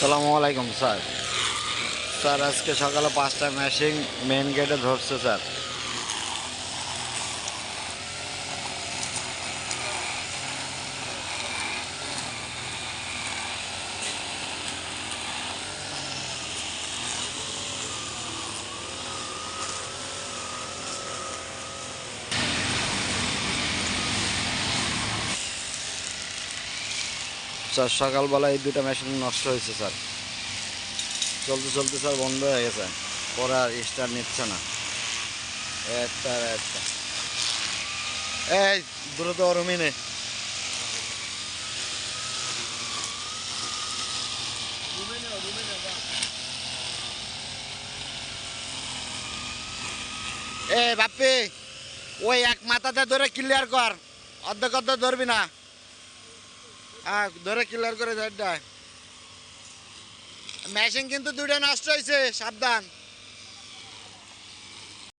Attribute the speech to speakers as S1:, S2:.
S1: সালামু আলাইকুম sir. Sir আজকে সকালে 5টায় মেশিন মেন গেটে ধরছে স্যার। স্যার সকালবেলা এই দুটা মেশিন নষ্ট হয়েছে স্যার। চলতে চলতে স্যার বন্ধ হয়ে গেছে, পরে আর স্টার্ট নিচ্ছে না। একটা আর একটা, এই দ্রুত রুমিনে। এ বাপ্পি, ওই এক মাথাতে ধরে ক্লিয়ার কর, অর্ধেক অর্ধেক ধরবি না। হ্যাঁ, ধরে ক্লিয়ার করে দেয়। মেশিন কিন্তু দুইটা নষ্ট হয়েছে, সাবধান।